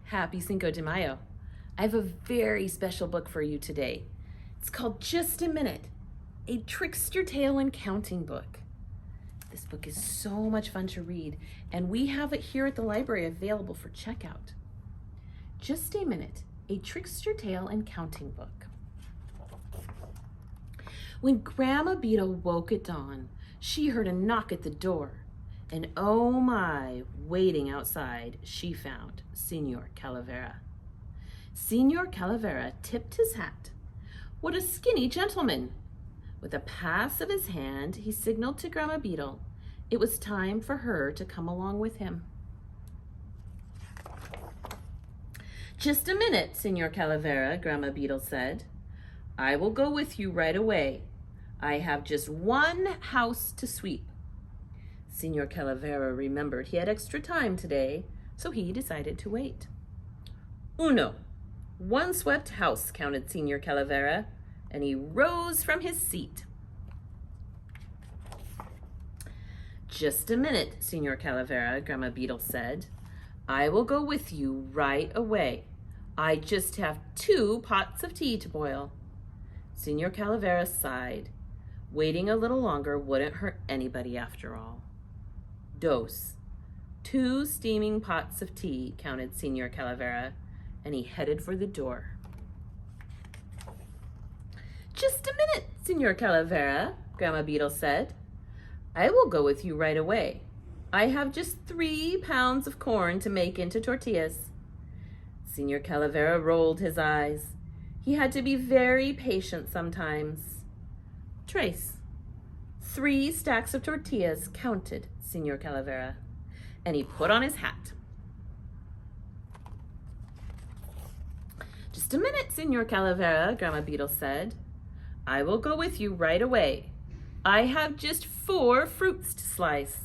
Happy Cinco de Mayo. I have a very special book for you today. It's called Just a Minute, a trickster tale and counting book. This book is so much fun to read, and we have it here at the library available for checkout. Just a Minute, a trickster tale and counting book. When Grandma Beetle woke at dawn, she heard a knock at the door. And oh my, waiting outside, she found Signor Calavera. Signor Calavera tipped his hat. What a skinny gentleman! With a pass of his hand, he signaled to Grandma Beetle it was time for her to come along with him. Just a minute, Signor Calavera, Grandma Beetle said. I will go with you right away. I have just one house to sweep. Signor Calavera remembered he had extra time today, so he decided to wait. Uno, one swept house, counted Signor Calavera, and he rose from his seat. Just a minute, Signor Calavera, Grandma Beetle said. I will go with you right away. I just have 2 pots of tea to boil. Signor Calavera sighed. Waiting a little longer wouldn't hurt anybody after all. Dos, 2 steaming pots of tea, counted Signor Calavera, and he headed for the door. Just a minute, Signor Calavera, Grandma Beetle said. I will go with you right away. I have just 3 pounds of corn to make into tortillas. Signor Calavera rolled his eyes. He had to be very patient sometimes. Trace, 3 stacks of tortillas, counted Signor Calavera, and he put on his hat. Just a minute, Signor Calavera, Grandma Beetle said. I will go with you right away. I have just 4 fruits to slice.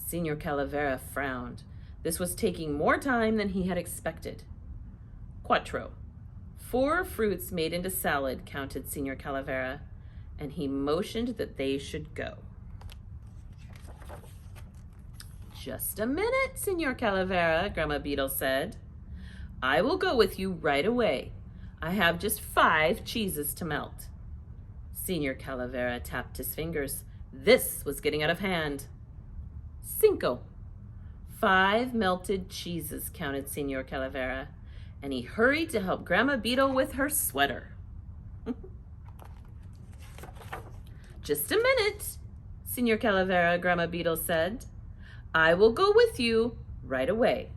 Signor Calavera frowned. This was taking more time than he had expected. Quattro, 4 fruits made into salad, counted Signor Calavera, and he motioned that they should go. Just a minute, Signor Calavera, Grandma Beetle said. I will go with you right away. I have just 5 cheeses to melt. Signor Calavera tapped his fingers. This was getting out of hand. Cinco, 5 melted cheeses, counted Signor Calavera, and he hurried to help Grandma Beetle with her sweater. Just a minute, Signor Calavera, Grandma Beetle said. I will go with you right away.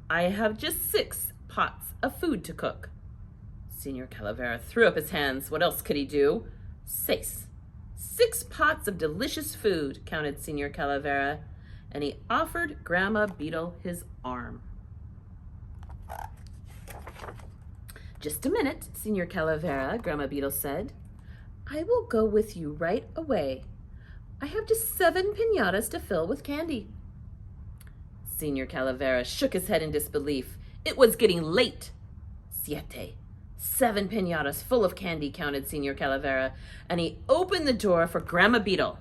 I have just 6 pots of food to cook. Signor Calavera threw up his hands. What else could he do? 6 pots of delicious food, counted Signor Calavera, and he offered Grandma Beetle his arm. Just a minute, Signor Calavera, Grandma Beetle said. I will go with you right away. I have just 7 piñatas to fill with candy. Signor Calavera shook his head in disbelief. It was getting late. 7 piñatas full of candy, counted Signor Calavera, and he opened the door for Grandma Beetle.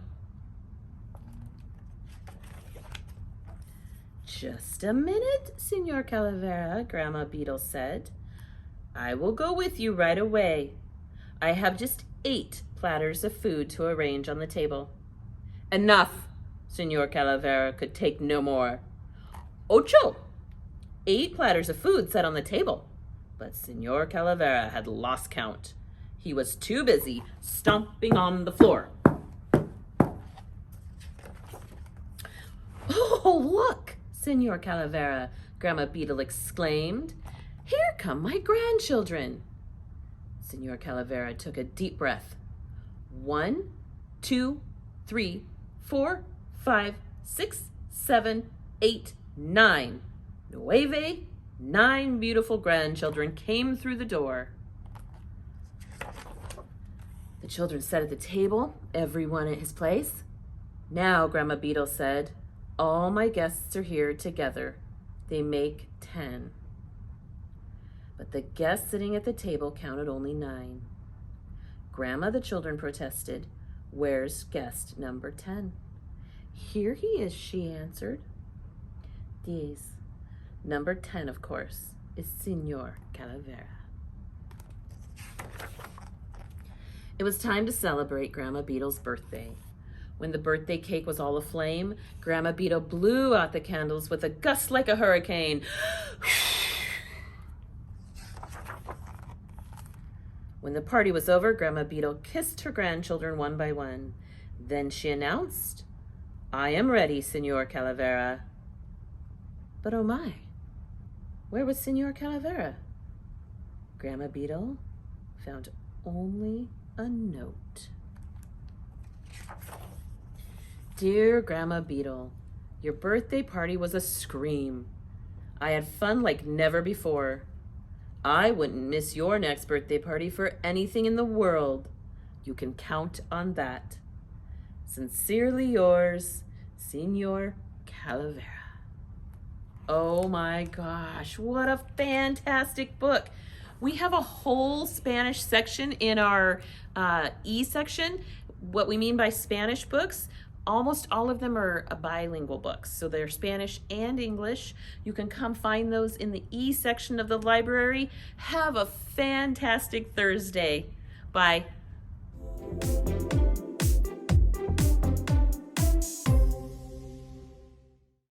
Just a minute, Signor Calavera, Grandma Beetle said. I will go with you right away. I have just 8 platters of food to arrange on the table. Enough! Signor Calavera could take no more. 8 platters of food set on the table. But Signor Calavera had lost count. He was too busy stomping on the floor. Oh, look, Signor Calavera, Grandma Beetle exclaimed. Here come my grandchildren. Signor Calavera took a deep breath. 1, 2, 3, 4, 5, 6, 7, 8, 9. 9 beautiful grandchildren came through the door. The children sat at the table, everyone at his place. Now, Grandma Beetle said, all my guests are here together. They make 10. But the guest sitting at the table counted only 9. Grandma, the children protested. Where's guest number 10? Here he is, she answered. 10. Number 10, of course, is Senor Calavera. It was time to celebrate Grandma Beetle's birthday. When the birthday cake was all aflame, Grandma Beetle blew out the candles with a gust like a hurricane. When the party was over, Grandma Beetle kissed her grandchildren one by one. Then she announced, "I am ready, Senor Calavera." But oh my, where was Senor Calavera? Grandma Beetle found only a note. Dear Grandma Beetle, your birthday party was a scream. I had fun like never before. I wouldn't miss your next birthday party for anything in the world. You can count on that. Sincerely yours, Senor Calavera. Oh my gosh, what a fantastic book. We have a whole Spanish section in our E section. What we mean by Spanish books, almost all of them are bilingual books. So they're Spanish and English. You can come find those in the E section of the library. Have a fantastic Thursday. Bye.